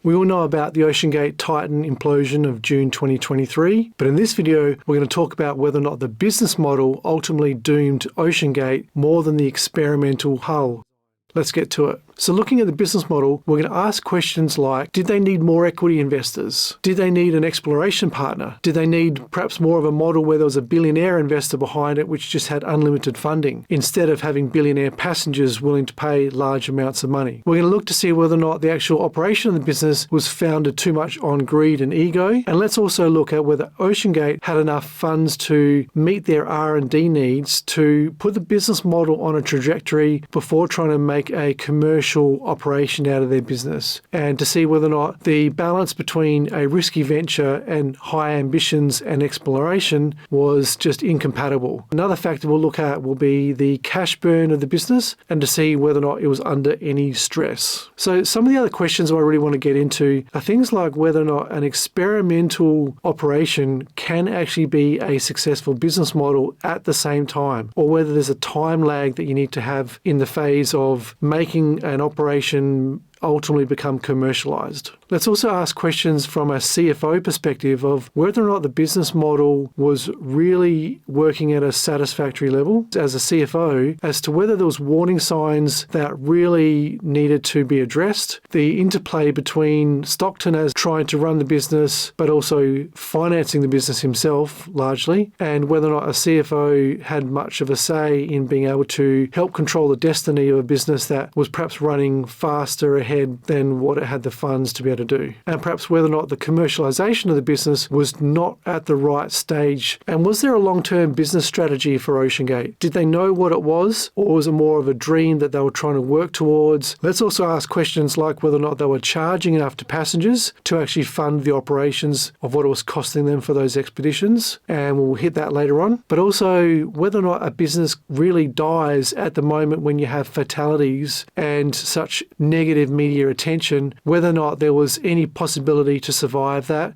We all know about the OceanGate Titan implosion of June 2023, but in this video, we're going to talk about whether or not the business model ultimately doomed OceanGate more than the experimental hull. Let's get to it. So looking at the business model, we're going to ask questions like, did they need more equity investors? Did they need an exploration partner? Did they need perhaps more of a model where there was a billionaire investor behind it which just had unlimited funding, instead of having billionaire passengers willing to pay large amounts of money? We're going to look to see whether or not the actual operation of the business was founded too much on greed and ego. And let's also look at whether OceanGate had enough funds to meet their R&D needs to put the business model on a trajectory before trying to make a commercial operation out of their business, and to see whether or not the balance between a risky venture and high ambitions and exploration was just incompatible. Another factor we'll look at will be the cash burn of the business, and to see whether or not it was under any stress. So some of the other questions I really want to get into are things like whether or not an experimental operation can actually be a successful business model at the same time, or whether there's a time lag that you need to have in the phase of making an operation ultimately become commercialized. Let's also ask questions from a CFO perspective of whether or not the business model was really working at a satisfactory level as a CFO, as to whether there was warning signs that really needed to be addressed, the interplay between Stockton as trying to run the business but also financing the business himself largely, and whether or not a CFO had much of a say in being able to help control the destiny of a business that was perhaps running faster ahead than what it had the funds to be able to do. And perhaps whether or not the commercialization of the business was not at the right stage. And was there a long-term business strategy for OceanGate? Did they know what it was, or was it more of a dream that they were trying to work towards? Let's also ask questions like whether or not they were charging enough to passengers to actually fund the operations of what it was costing them for those expeditions. And we'll hit that later on. But also whether or not a business really dies at the moment when you have fatalities and such negative media attention, whether or not there was any possibility to survive that.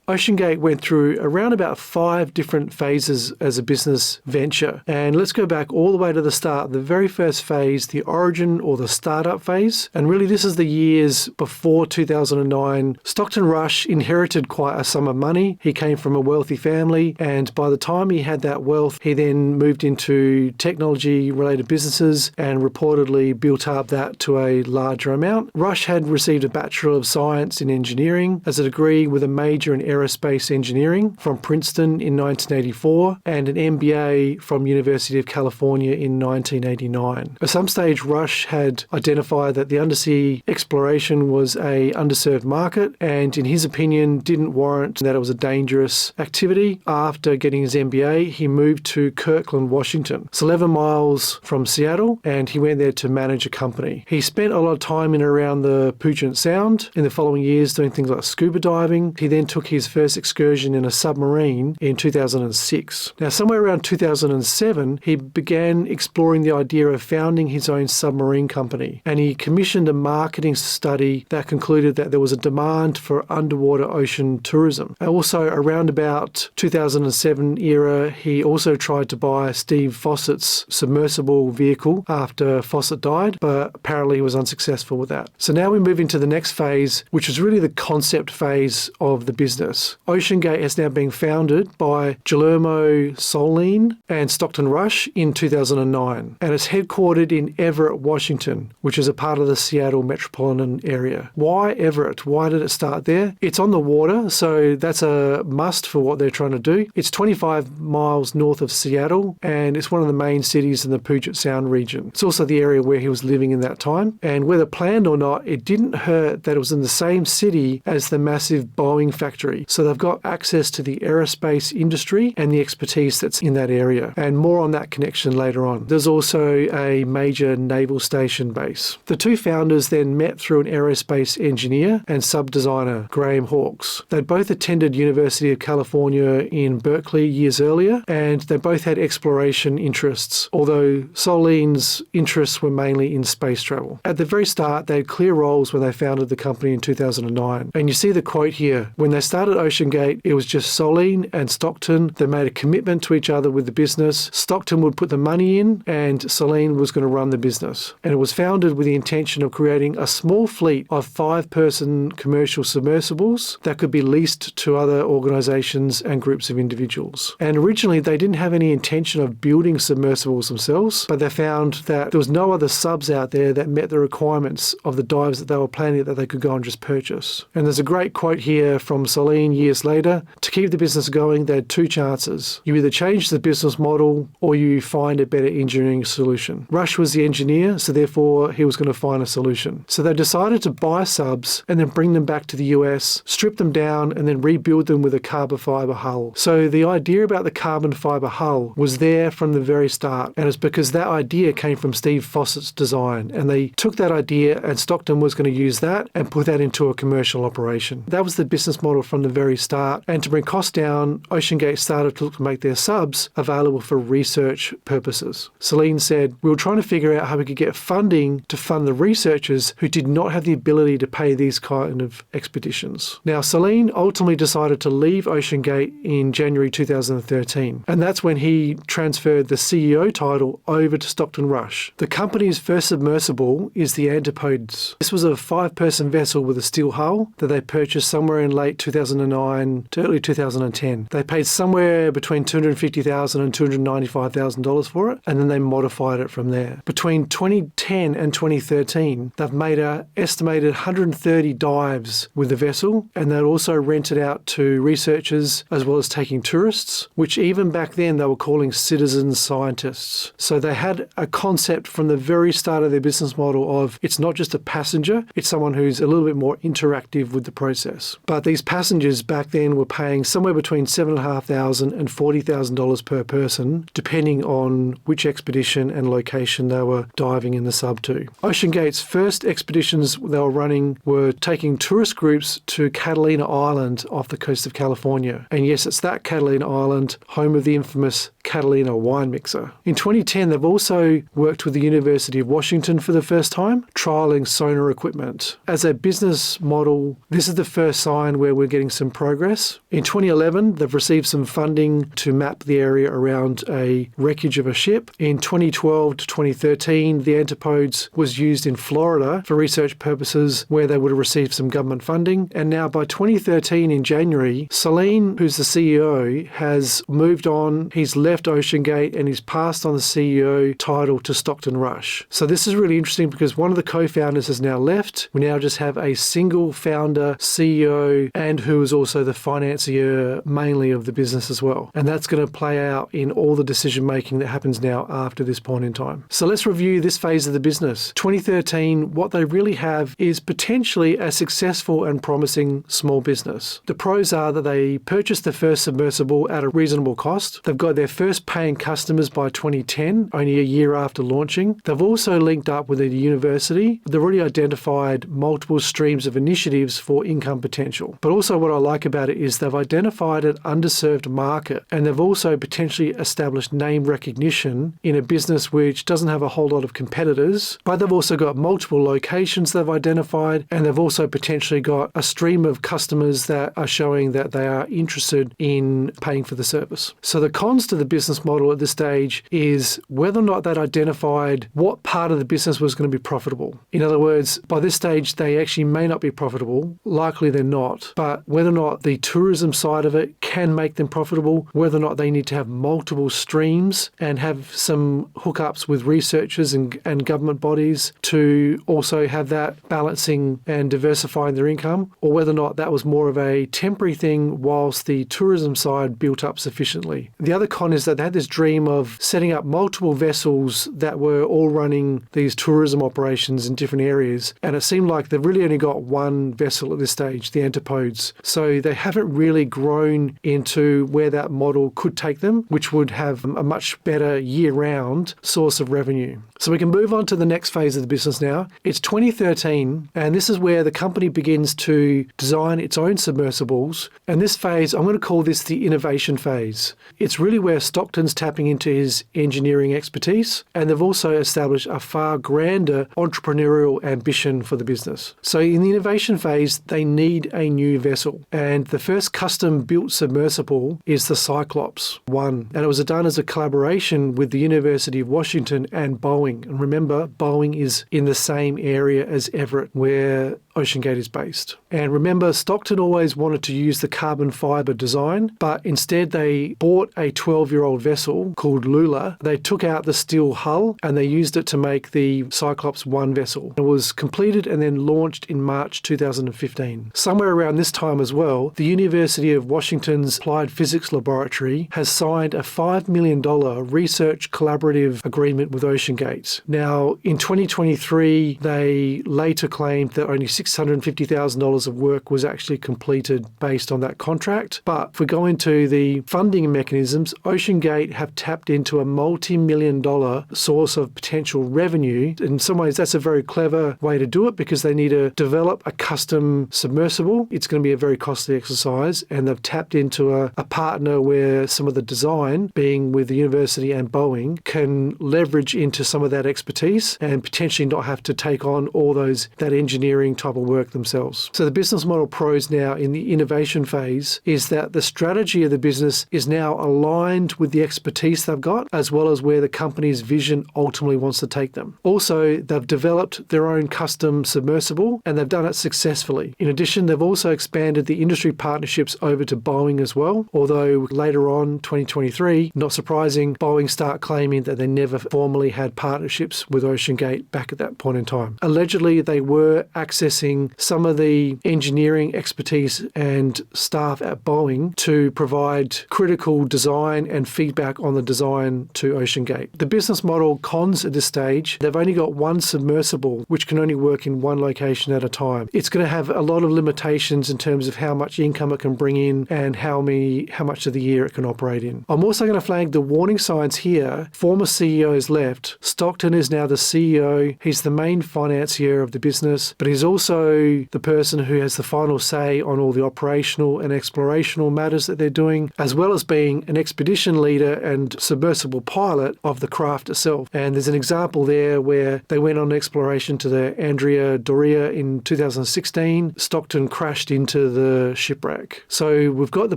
OceanGate went through around about 5 different phases as a business venture. And let's go back all the way to the start, the very first phase, the origin or the startup phase. And really this is the years before 2009. Stockton Rush inherited quite a sum of money. He came from a wealthy family, and by the time he had that wealth, he then moved into technology-related businesses and reportedly built up that to a larger amount. Rush had received a Bachelor of Science in Engineering as a degree with a major in aerospace engineering from Princeton in 1984 and an MBA from University of California in 1989. At some stage, Rush had identified that the undersea exploration was a underserved market, and in his opinion didn't warrant that it was a dangerous activity. After getting his MBA, he moved to Kirkland, Washington. It's 11 miles from Seattle, and he went there to manage a company. He spent a lot of time in and around the Puget Sound in the following years doing things like scuba diving. He then took his first excursion in a submarine in 2006. Now, somewhere around 2007, he began exploring the idea of founding his own submarine company, and he commissioned a marketing study that concluded that there was a demand for underwater ocean tourism. And also, around about 2007 era, he also tried to buy Steve Fossett's submersible vehicle after Fossett died, but apparently he was unsuccessful with that. So now we move into the next phase, which is really the concept phase of the business. OceanGate has now been founded by Guillermo Solin and Stockton Rush in 2009, and it's headquartered in Everett, Washington, which is a part of the Seattle metropolitan area. Why Everett? Why did it start there? It's on the water, so that's a must for what they're trying to do. It's 25 miles north of Seattle, and it's one of the main cities in the Puget Sound region. It's also the area where he was living in that time, and whether planned or not, it didn't hurt that it was in the same city as the massive Boeing factory. So they've got access to the aerospace industry and the expertise that's in that area. And more on that connection later on. There's also a major naval station base. The two founders then met through an aerospace engineer and sub-designer, Graham Hawkes. They both attended University of California in Berkeley years earlier, and they both had exploration interests, although Solin's interests were mainly in space travel. At the very start, they had clear roles when they founded the company in 2009. And you see the quote here, when they started started OceanGate, it was just Soline and Stockton. They made a commitment to each other with the business. Stockton would put the money in and Soline was going to run the business. And it was founded with the intention of creating a small fleet of 5-person commercial submersibles that could be leased to other organizations and groups of individuals. And originally they didn't have any intention of building submersibles themselves, but they found that there was no other subs out there that met the requirements of the dives that they were planning that they could go and just purchase. And there's a great quote here from Soline years later: to keep the business going, they had 2 chances. You either change the business model or you find a better engineering solution. Rush was the engineer, so therefore he was going to find a solution. So they decided to buy subs and then bring them back to the US, strip them down and then rebuild them with a carbon fiber hull. So the idea about the carbon fiber hull was there from the very start, and it's because that idea came from Steve Fawcett's design, and they took that idea and Stockton was going to use that and put that into a commercial operation. That was the business model from the very start, and to bring costs down, OceanGate started to look to make their subs available for research purposes. Soline said, we were trying to figure out how we could get funding to fund the researchers who did not have the ability to pay these kind of expeditions. Now, Soline ultimately decided to leave OceanGate in January 2013, and that's when he transferred the CEO title over to Stockton Rush. The company's first submersible is the Antipodes. This was a 5-person vessel with a steel hull that they purchased somewhere in late 2009 to early 2010. They paid somewhere between $250,000 and $295,000 for it, and then they modified it from there. Between 2010 and 2013, they've made an estimated 130 dives with the vessel, and they also rented out to researchers as well as taking tourists, which even back then they were calling citizen scientists. So they had a concept from the very start of their business model of it's not just a passenger, it's someone who's a little bit more interactive with the process. But these passengers back then were paying somewhere between $7,500 and $40,000 per person, depending on which expedition and location they were diving in the sub to. OceanGate's first expeditions they were running were taking tourist groups to Catalina Island off the coast of California. And yes, it's that Catalina Island, home of the infamous Catalina wine mixer. In 2010, they've also worked with the University of Washington for the first time, trialing sonar equipment. As a business model, this is the first sign where we're getting some progress. In 2011, they've received some funding to map the area around a wreckage of a ship. In 2012 to 2013, the Antipodes was used in Florida for research purposes where they would have received some government funding. And now by 2013 in January, Soline, who's the CEO, has moved on. He's left OceanGate and he's passed on the CEO title to Stockton Rush. So this is really interesting because one of the co-founders has now left. We now just have a single founder, CEO, and who is also the financier mainly of the business as well. And that's going to play out in all the decision making that happens now after this point in time. So let's review this phase of the business. 2013, what they really have is potentially a successful and promising small business. The pros are that they purchased the first submersible at a reasonable cost. They've got their first paying customers by 2010, only a year after launching. They've also linked up with a university. They've already identified multiple streams of initiatives for income potential. But also what I like about it is they've identified an underserved market, and they've also potentially established name recognition in a business which doesn't have a whole lot of competitors, but they've also got multiple locations they've identified, and they've also potentially got a stream of customers that are showing that they are interested in paying for the service. So the cons to the business model at this stage is whether or not they'd identified what part of the business was going to be profitable. In other words, by this stage, they actually may not be profitable. Likely they're not. But whether or not the tourism side of it can make them profitable, whether or not they need to have multiple streams and have some hookups with researchers and government bodies to also have that balancing and diversifying their income, or whether or not that was more of a temporary thing whilst the tourism side built up sufficiently. The other con is that they had this dream of setting up multiple vessels that were all running these tourism operations in different areas, and it seemed like they've really only got one vessel at this stage, the Antipodes. So they haven't really grown into where that model could take them, which would have a much better year-round source of revenue. So we can move on to the next phase of the business now. It's 2013, and this is where the company begins to design its own submersibles. And this phase, I'm going to call this the innovation phase. It's really where Stockton's tapping into his engineering expertise, and they've also established a far grander entrepreneurial ambition for the business. So in the innovation phase, they need a new vessel. And the first custom-built submersible is the Cyclops 1. And it was done as a collaboration with the University of Washington and Boeing. And remember, Boeing is in the same area as Everett, where OceanGate is based. And remember, Stockton always wanted to use the carbon fiber design, but instead they bought a 12-year-old vessel called Lula. They took out the steel hull and they used it to make the Cyclops 1 vessel. It was completed and then launched in March 2015. Somewhere around this time as well, the University of Washington's Applied Physics Laboratory has signed a $5 million research collaborative agreement with OceanGate. Now, in 2023, they later claimed that only $650,000 of work was actually completed based on that contract. But if we go into the funding mechanisms, OceanGate have tapped into a multi-million-dollar source of potential revenue. In some ways, that's a very clever way to do it because they need to develop a custom submersible. It's going to be a very costly exercise, and they've tapped into a partner where some of the design, being with the university and Boeing, can leverage into some of that expertise and potentially not have to take on all that engineering type of work themselves. So the business model pros now in the innovation phase is that the strategy of the business is now aligned with the expertise they've got, as well as where the company's vision ultimately wants to take them. Also, they've developed their own custom submersible, and they've done it successfully. In addition, they've also expanded the industry partnerships over to Boeing as well, although later on, 2023, not surprising, Boeing start claiming that they never formally had partnerships with OceanGate back at that point in time. Allegedly, they were accessing some of the engineering expertise and staff at Boeing to provide critical design and feedback on the design to OceanGate. The business model cons at this stage, they've only got one submersible, which can only work in one location at a time. It's going to have a lot of limitations in terms of how much income it can bring in and how much of the year it can operate in. I'm also going to flag the warning signs here. Former CEOs left. Stockton is now the CEO. He's the main financier of the business, but he's also the person who has the final say on all the operational and explorational matters that they're doing, as well as being an expedition leader and submersible pilot of the craft itself. And there's an example there where they went on exploration to the Andrea Doria in 2016. Stockton crashed into the shipwreck. So we've got the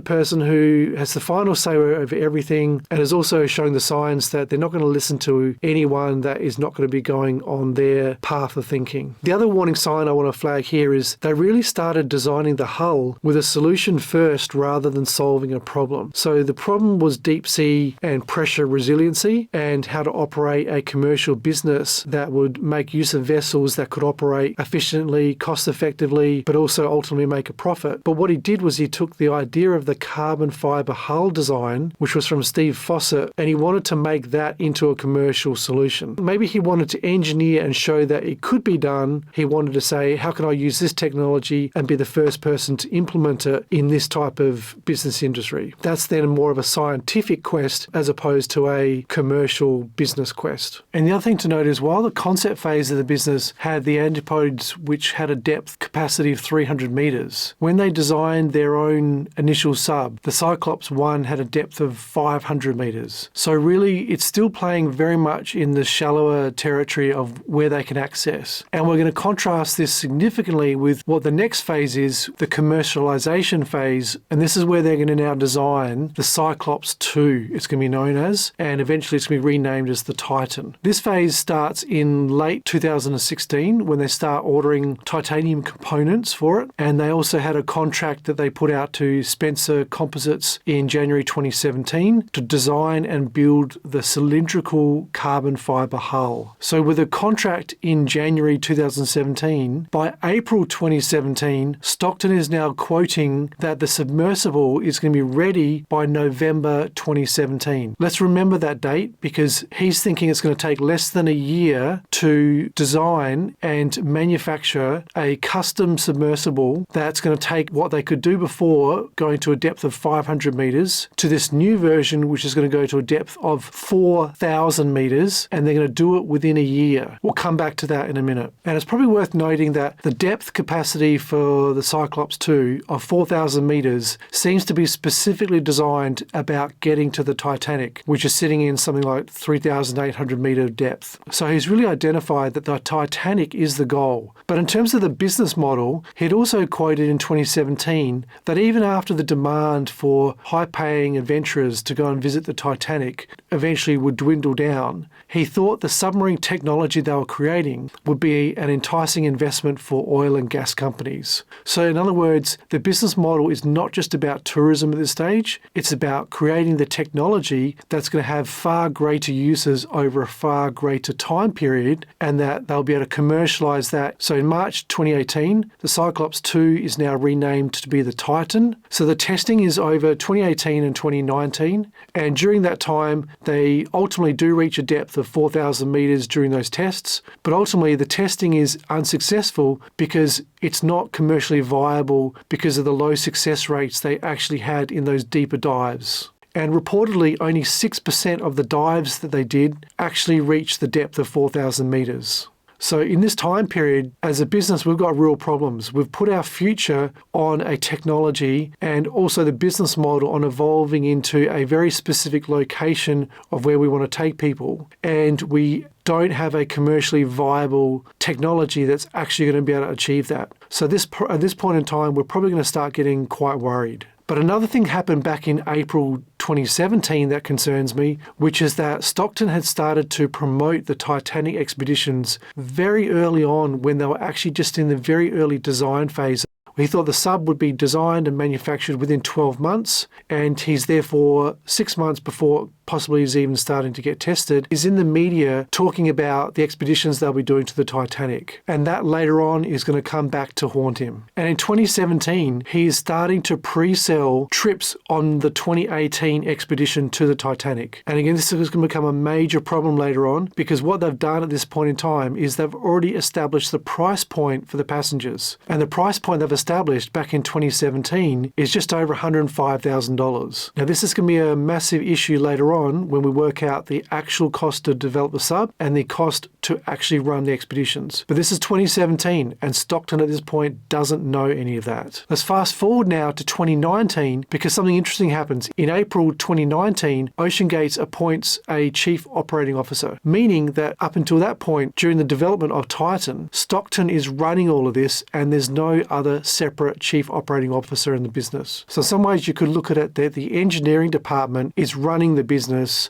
person who has the final say over everything and is also showing the signs that they're not going to listen to anyone that is not going to be going on their path of thinking. The other warning sign I want to flag here is they really started designing the hull with a solution first rather than solving a problem. So the problem was deep sea and pressure resiliency and how to operate a commercial business that would make use of vessels that could operate efficiently, cost effectively, but also ultimately make a profit. But what he did was he took the idea of the carbon fiber hull design, which was from Steve Fawcett, and he wanted to make that into a commercial solution. Maybe he wanted to engineer and show that it could be done. He wanted to say, how can I use this technology and be the first person to implement it in this type of business industry? That's then more of a scientific quest as opposed to a commercial business quest. And the other thing to note is while the concept phase of the business had the antipodes which had a depth capacity of 300 meters, when they designed their own initial sub, the Cyclops 1 had a depth of 500 meters. So really it's still playing very much in the shallower territory of where they can access. And we're going to contrast this significantly with what the next phase is, the commercialization phase. And this is where they're going to now design the Cyclops 2, it's going to be known as, and eventually it's going to be renamed as the Titan. This phase starts in late 2016 when they start ordering titanium components for it. And they also had a contract that they put out to Spencer Composites in January 2017 to design and build the cylindrical carbon fiber hull. So with a contract in January 2017, by April 2017, Stockton is now quoting that the submersible is going to be ready by November 2017. Let's remember that date because he's thinking it's going to take less than a year to design and manufacture a custom submersible that's going to take what they could do before going to a depth of 500 meters to this new version, which is going to go to a depth of 4,000 meters, and they're going to do it within a year. We'll come back to that in a minute. And it's probably worth noting that the depth capacity for the Cyclops 2 of 4,000 meters seems to be specifically designed about getting to the Titanic, which is sitting in something like 3,800 meter depth. So he's really identified that the Titanic is the goal. But in terms of the business model, he'd also quoted in 2017 that even after the demand for high-paying adventurers to go and visit the Titanic eventually would dwindle down, he thought the submarine technology they were creating would be an enticing investment for oil and gas companies. So in other words, the business model is not just about tourism at this stage, it's about creating the technology that's going to have far greater uses over a far greater time period, and that they'll be able to commercialize that. So in March 2018, the Cyclops 2 is now renamed to be the Titan. So the testing is over 2018 and 2019, and during that time, they ultimately do reach a depth of 4,000 meters during those tests, but ultimately the testing is unsuccessful because it's not commercially viable because of the low success rates they actually had in those deeper dives. And reportedly, only 6% of the dives that they did actually reached the depth of 4,000 meters. So in this time period, as a business, we've got real problems. We've put our future on a technology and also the business model on evolving into a very specific location of where we want to take people. And we don't have a commercially viable technology that's actually going to be able to achieve that. So at this point in time, we're probably going to start getting quite worried. But another thing happened back in April 2017 that concerns me, which is that Stockton had started to promote the Titanic expeditions very early on when they were actually just in the very early design phase. He thought the sub would be designed and manufactured within 12 months, and he's therefore 6 months before possibly is even starting to get tested, is in the media talking about the expeditions they'll be doing to the Titanic. And that later on is going to come back to haunt him. And in 2017, he is starting to pre-sell trips on the 2018 expedition to the Titanic. And again, this is going to become a major problem later on, because what they've done at this point in time is they've already established the price point for the passengers. And the price point they've established back in 2017 is just over $105,000. Now, this is going to be a massive issue later on when we work out the actual cost to develop the sub and the cost to actually run the expeditions. But this is 2017, and Stockton at this point doesn't know any of that. Let's fast forward now to 2019, because something interesting happens. In April 2019, OceanGate appoints a chief operating officer, meaning that up until that point, during the development of Titan, Stockton is running all of this, and there's no other separate chief operating officer in the business. So in some ways you could look at it that the engineering department is running the business,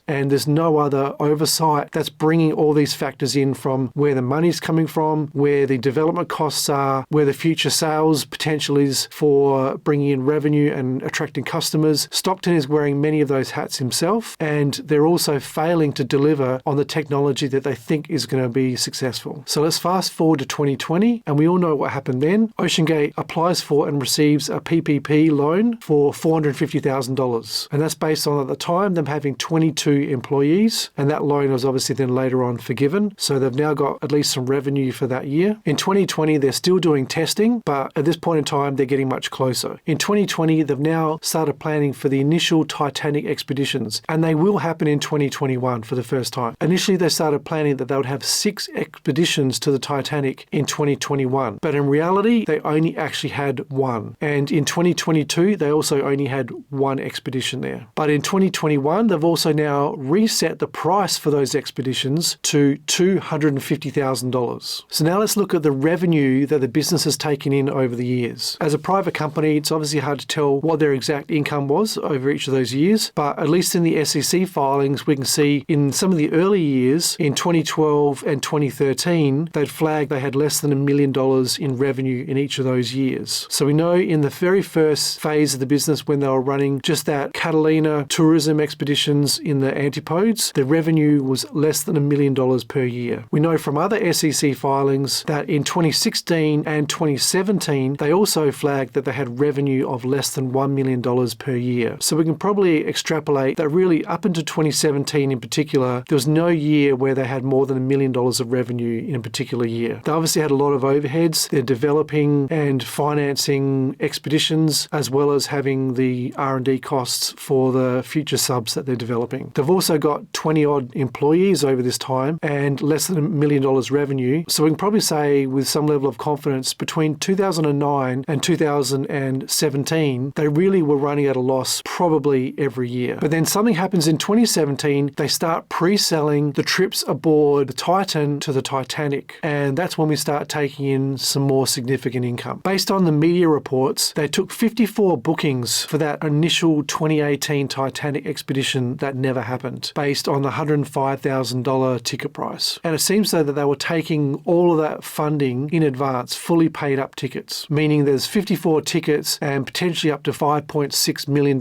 and there's no other oversight that's bringing all these factors in from where the money's coming from, where the development costs are, where the future sales potential is for bringing in revenue and attracting customers. Stockton is wearing many of those hats himself, and they're also failing to deliver on the technology that they think is going to be successful. So let's fast forward to 2020, and we all know what happened then. OceanGate applies for and receives a PPP loan for $450,000. And that's based on, at the time, them having 22 employees, and that loan was obviously then later on forgiven. So they've now got at least some revenue for that year. In 2020, they're still doing testing, but at this point in time, they're getting much closer. In 2020, they've now started planning for the initial Titanic expeditions, and they will happen in 2021 for the first time. Initially, they started planning that they would have 6 expeditions to the Titanic in 2021, but in reality, they only actually had 1. And in 2022, they also only had 1 expedition there. But in 2021, they've also now reset the price for those expeditions to $250,000. So now let's look at the revenue that the business has taken in over the years. As a private company, it's obviously hard to tell what their exact income was over each of those years, but at least in the SEC filings, we can see in some of the early years, in 2012 and 2013, they'd flagged they had less than $1 million in revenue in each of those years. So we know in the very first phase of the business, when they were running just that Catalina tourism expeditions missions in the antipodes, the revenue was less than $1 million per year. We know from other SEC filings that in 2016 and 2017, they also flagged that they had revenue of less than $1 million per year. So we can probably extrapolate that really up into 2017 in particular, there was no year where they had more than $1 million of revenue in a particular year. They obviously had a lot of overheads. They're developing and financing expeditions as well as having the R&D costs for the future subs that they're developing. They've also got 20 odd employees over this time and less than $1 million revenue. So we can probably say with some level of confidence between 2009 and 2017, they really were running at a loss probably every year. But then something happens in 2017, they start pre-selling the trips aboard the Titan to the Titanic. And that's when we start taking in some more significant income. Based on the media reports, they took 54 bookings for that initial 2018 Titanic expedition that never happened, based on the $105,000 ticket price. And it seems though that they were taking all of that funding in advance, fully paid up tickets, meaning there's 54 tickets and potentially up to $5.6 million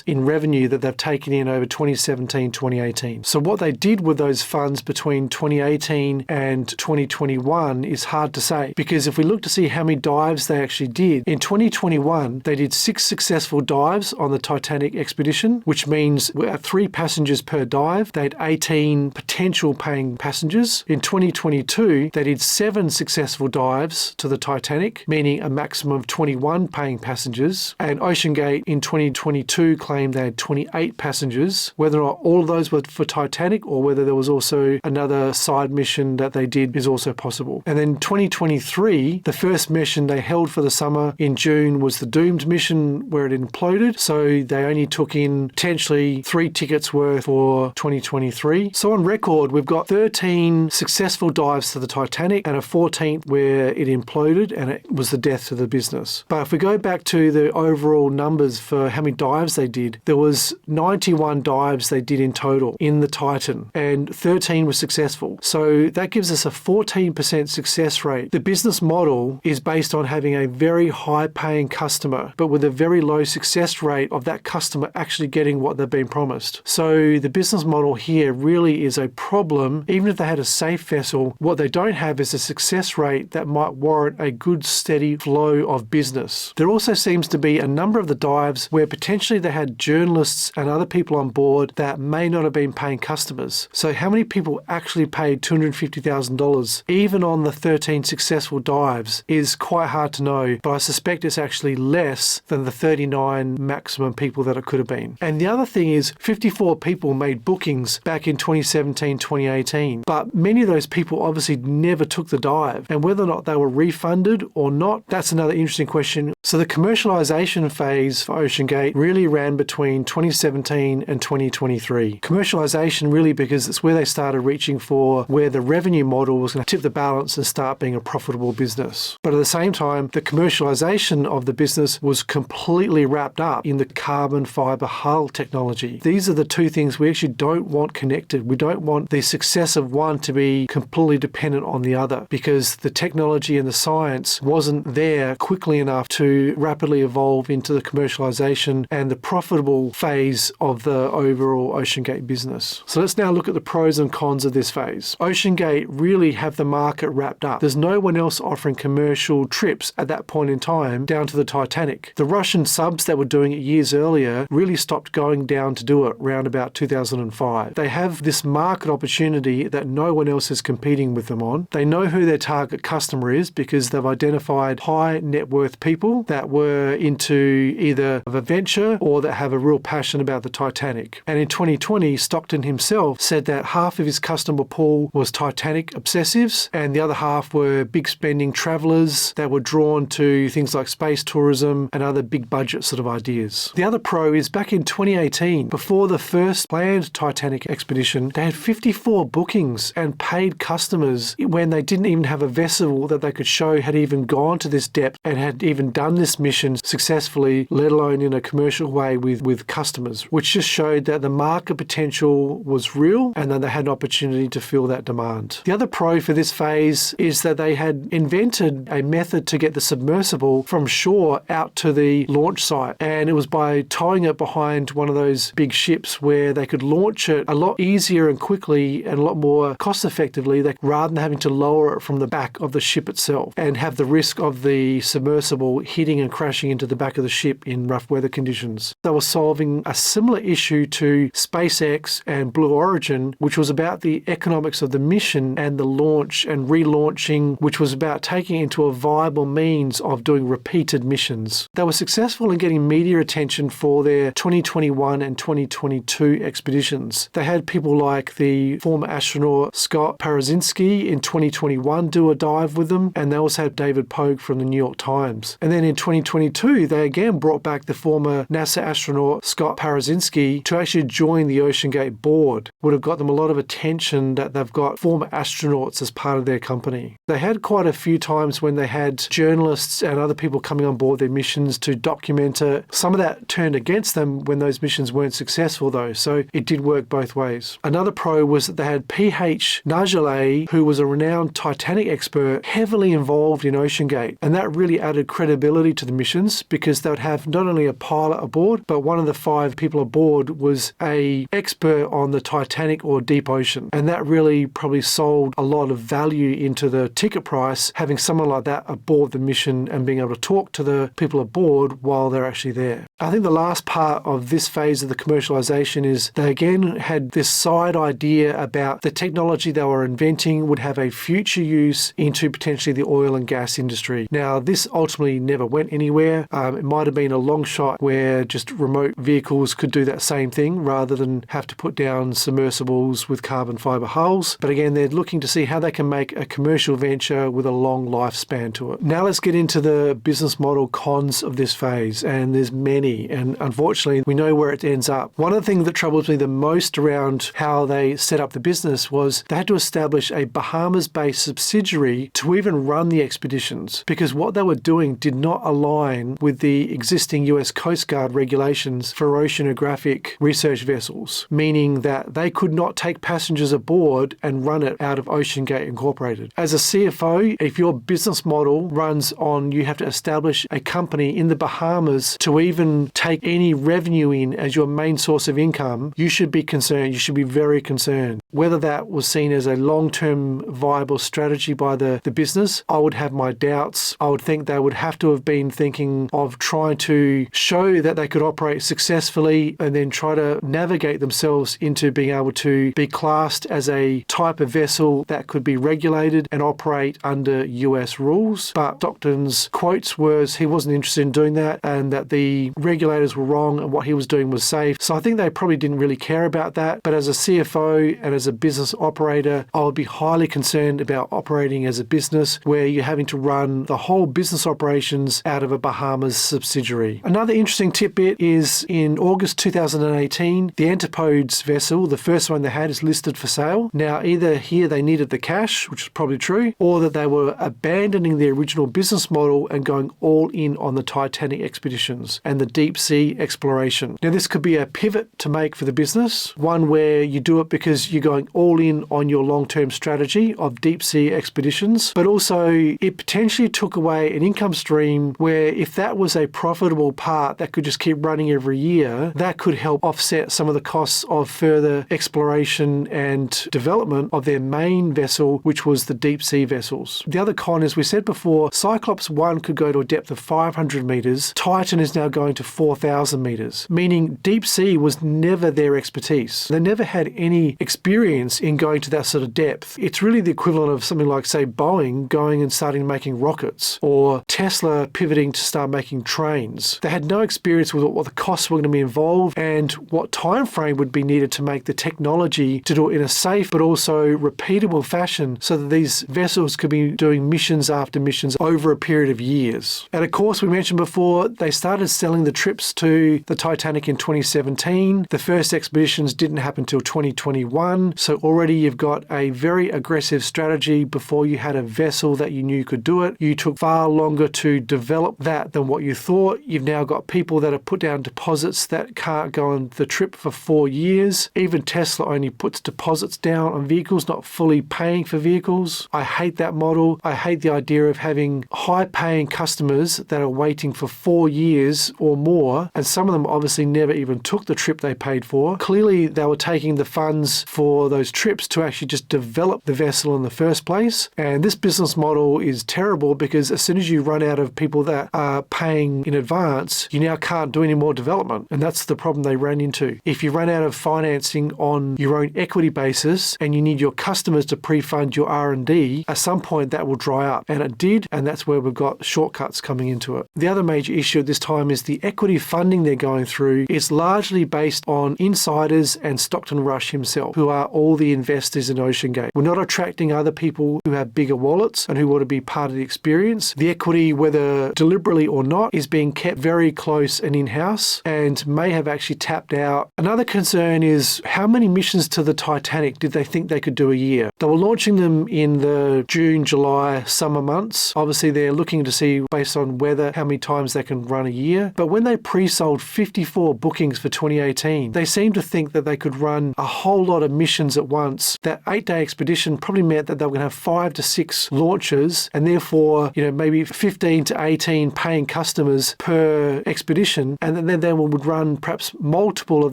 in revenue that they've taken in over 2017, 2018. So what they did with those funds between 2018 and 2021 is hard to say, because if we look to see how many dives they actually did, in 2021, they did 6 successful dives on the Titanic expedition, which means at 3 passengers per dive, they had 18 potential paying passengers. In 2022, they did 7 successful dives to the Titanic, meaning a maximum of 21 paying passengers. And OceanGate in 2022 claimed they had 28 passengers. Whether or not all of those were for Titanic or whether there was also another side mission that they did is also possible. And then 2023, the first mission they held for the summer in June was the Doomed mission where it imploded. So they only took in potentially 3 tickets worth for 2023. So on record, we've got 13 successful dives to the Titanic and a 14th where it imploded and it was the death of the business. But if we go back to the overall numbers for how many dives they did, there was 91 dives they did in total in the Titan and 13 were successful. So that gives us a 14% success rate. The business model is based on having a very high paying customer, but with a very low success rate of that customer actually getting what they've been promised. So the business model here really is a problem. Even if they had a safe vessel, what they don't have is a success rate that might warrant a good steady flow of business. There also seems to be a number of the dives where potentially they had journalists and other people on board that may not have been paying customers. So how many people actually paid $250,000 even on the 13 successful dives is quite hard to know, but I suspect it's actually less than the 39 maximum people that it could have been. And the other thing is 54 people made bookings back in 2017, 2018, but many of those people obviously never took the dive, and whether or not they were refunded or not, that's another interesting question. So the commercialization phase for OceanGate really ran between 2017 and 2023. Commercialization really because it's where they started reaching for where the revenue model was going to tip the balance and start being a profitable business. But at the same time, the commercialization of the business was completely wrapped up in the carbon fiber hull technology. These are the two things we actually don't want connected. We don't want the success of one to be completely dependent on the other because the technology and the science wasn't there quickly enough to rapidly evolve into the commercialization and the profitable phase of the overall OceanGate business. So let's now look at the pros and cons of this phase. OceanGate really have the market wrapped up. There's no one else offering commercial trips at that point in time down to the Titanic. The Russian subs that were doing it years earlier really stopped going down to do it around about 2005. They have this market opportunity that no one else is competing with them on. They know who their target customer is because they've identified high net worth people that were into either of a venture or that have a real passion about the Titanic. And in 2020, Stockton himself said that half of his customer pool was Titanic obsessives and the other half were big spending travelers that were drawn to things like space tourism and other big budget sort of ideas. The other pro is back in 2018, before the first planned Titanic expedition, they had 54 bookings and paid customers when they didn't even have a vessel that they could show had even gone to this depth and had even done this mission successfully, let alone in a commercial way with customers, which just showed that the market potential was real and that they had an opportunity to fill that demand. The other pro for this phase is that they had invented a method to get the submersible from shore out to the launch site, and it was by towing it behind one of those big ships ships where they could launch it a lot easier and quickly and a lot more cost effectively, rather than having to lower it from the back of the ship itself and have the risk of the submersible hitting and crashing into the back of the ship in rough weather conditions. They were solving a similar issue to SpaceX and Blue Origin, which was about the economics of the mission and the launch and relaunching, which was about taking it into a viable means of doing repeated missions. They were successful in getting media attention for their 2021 and 2022 expeditions. They had people like the former astronaut Scott Parazynski in 2021 do a dive with them, and they also had David Pogue from the New York Times. And then in 2022, they again brought back the former NASA astronaut Scott Parazynski to actually join the OceanGate board. Would have got them a lot of attention that they've got former astronauts as part of their company. They had quite a few times when they had journalists and other people coming on board their missions to document it. Some of that turned against them when those missions weren't successful though, so it did work both ways. Another pro was that they had P.H. Najale, who was a renowned Titanic expert, heavily involved in OceanGate, and that really added credibility to the missions because they would have not only a pilot aboard, but one of the 5 people aboard was an expert on the Titanic or deep ocean, and that really probably sold a lot of value into the ticket price, having someone like that aboard the mission and being able to talk to the people aboard while they're actually there. I think the last part of this phase of the commercialization is they again had this side idea about the technology they were inventing would have a future use into potentially the oil and gas industry. Now, this ultimately never went anywhere. It might have been a long shot where just remote vehicles could do that same thing rather than have to put down submersibles with carbon fiber hulls. But again, they're looking to see how they can make a commercial venture with a long lifespan to it. Now let's get into the business model cons of this phase, and there's many, and unfortunately we know where it ends up. One of the things that troubles me the most around how they set up the business was they had to establish a Bahamas-based subsidiary to even run the expeditions, because what they were doing did not align with the existing US Coast Guard regulations for oceanographic research vessels, meaning that they could not take passengers aboard and run it out of OceanGate Incorporated. As a CFO, if your business model runs on you have to establish a company in the Bahamas to even take any revenue in as your main source of income, you should be concerned. You should be very concerned. Whether that was seen as a long-term viable strategy by the business, I would have my doubts. I would think they would have to have been thinking of trying to show that they could operate successfully and then try to navigate themselves into being able to be classed as a type of vessel that could be regulated and operate under US rules. But Stockton's quotes was he wasn't interested in doing that and that the regulators were wrong and what he was doing was safe. So I think they probably didn't really care about that. But as a CFO and as a business operator, I would be highly concerned about operating as a business where you're having to run the whole business operations out of a Bahamas subsidiary. Another interesting tidbit is in August 2018, the Antipodes vessel, the first one they had, is listed for sale. Now, either here they needed the cash, which is probably true, or that they were abandoning their original business model and going all in on the Titanic expeditions and the deep sea exploration. Now, this could be a pivot to make for the business, one where you do it because you're going all in on your long-term strategy of deep sea expeditions, but also it potentially took away an income stream where if that was a profitable part that could just keep running every year, that could help offset some of the costs of further exploration and development of their main vessel, which was the deep sea vessels. The other con, as we said before, Cyclops 1 could go to a depth of 500 meters. Titan is now going to 4,000 meters, meaning deep sea was never their expertise. They never had any experience in going to that sort of depth. It's really the equivalent of something like, say, Boeing going and starting making rockets, or Tesla pivoting to start making trains. They had no experience with what the costs were going to be involved and what time frame would be needed to make the technology to do it in a safe but also repeatable fashion so that these vessels could be doing missions after missions over a period of years. And of course, we mentioned before, they started selling the trips to the Titanic in 2017. The first expeditions didn't happen until 2021. Titan. So already you've got a very aggressive strategy before you had a vessel that you knew could do it. You took far longer to develop that than what you thought. You've now got people that have put down deposits that can't go on the trip for 4 years. Even Tesla only puts deposits down on vehicles, not fully paying for vehicles. I hate that model. I hate the idea of having high-paying customers that are waiting for 4 years or more, and some of them obviously never even took the trip they paid for. Clearly, they were taking the funds for those trips to actually just develop the vessel in the first place. And this business model is terrible because as soon as you run out of people that are paying in advance, you now can't do any more development. And that's the problem they ran into. If you run out of financing on your own equity basis and you need your customers to pre-fund your R&D, at some point that will dry up. And it did, and that's where we've got shortcuts coming into it. The other major issue at this time is the equity funding they're going through is largely based on insiders and Stockton Rush himself, who are all the investors in OceanGate. We're not attracting other people who have bigger wallets and who want to be part of the experience. The equity, whether deliberately or not, is being kept very close and in-house and may have actually tapped out. Another concern is how many missions to the Titanic did they think they could do a year? They were launching them in the June, July, summer months. Obviously, they're looking to see, based on weather, how many times they can run a year. But when they pre-sold 54 bookings for 2018, they seemed to think that they could run a whole lot of missions at once. That 8-day expedition probably meant that they were going to have 5 to 6 launches, and therefore, maybe 15 to 18 paying customers per expedition, and then they would run perhaps multiple of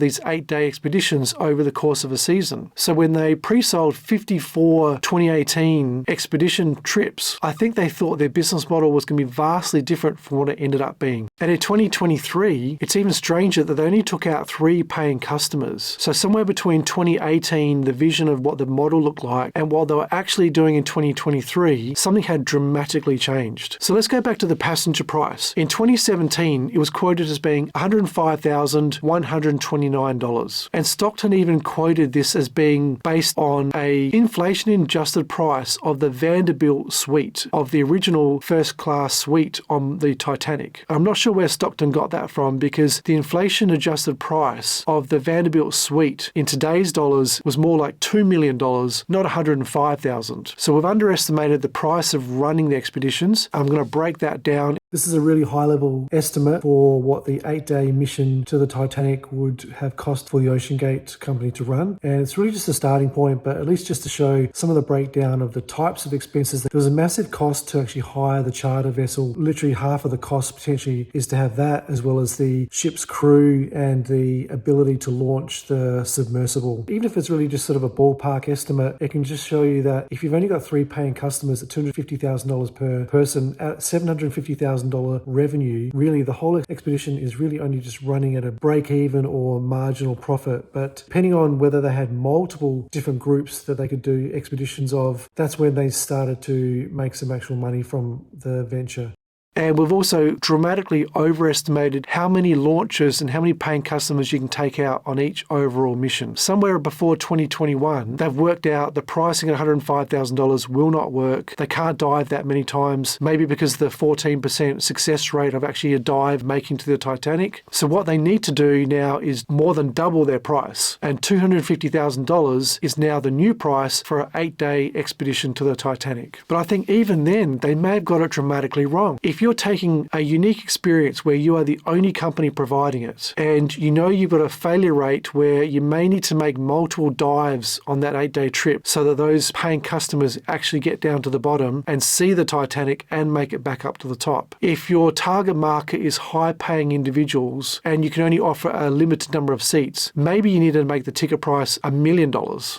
these 8-day expeditions over the course of a season. So when they pre-sold 54 2018 expedition trips, I think they thought their business model was going to be vastly different from what it ended up being. And in 2023, it's even stranger that they only took out 3 paying customers. So somewhere between 2018, the vision of what the model looked like, and what they were actually doing in 2023, something had dramatically changed. So let's go back to the passenger price. In 2017, it was quoted as being $105,129. And Stockton even quoted this as being based on a inflation-adjusted price of the Vanderbilt suite, of the original first-class suite on the Titanic. I'm not sure where Stockton got that from, because the inflation-adjusted price of the Vanderbilt suite in today's dollars was more like $2 million, not $105,000. So we've underestimated the price of running the expeditions. I'm going to break that down. This is a really high-level estimate for what the 8-day mission to the Titanic would have cost for the OceanGate company to run. And it's really just a starting point, but at least just to show some of the breakdown of the types of expenses. There was a massive cost to actually hire the charter vessel. Literally half of the cost potentially is to have that, as well as the ship's crew and the ability to launch the submersible. Even if it's really just sort of a ballpark estimate, it can just show you that if you've only got 3 paying customers at $250,000 per person, at $750,000 revenue, really the whole expedition is really only just running at a break even or marginal profit. But depending on whether they had multiple different groups that they could do expeditions of, that's when they started to make some actual money from the venture. And we've also dramatically overestimated how many launches and how many paying customers you can take out on each overall mission. Somewhere before 2021, they've worked out the pricing at $105,000 will not work. They can't dive that many times, maybe because of the 14% success rate of actually a dive making to the Titanic. So what they need to do now is more than double their price. And $250,000 is now the new price for an 8-day expedition to the Titanic. But I think even then, they may have got it dramatically wrong. If you're taking a unique experience where you are the only company providing it, and you've got a failure rate where you may need to make multiple dives on that 8-day trip so that those paying customers actually get down to the bottom and see the Titanic and make it back up to the top. If your target market is high-paying individuals and you can only offer a limited number of seats, maybe you need to make the ticket price $1 million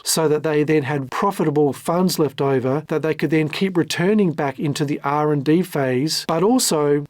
so that they then had profitable funds left over that they could then keep returning back into the R&D phase, but also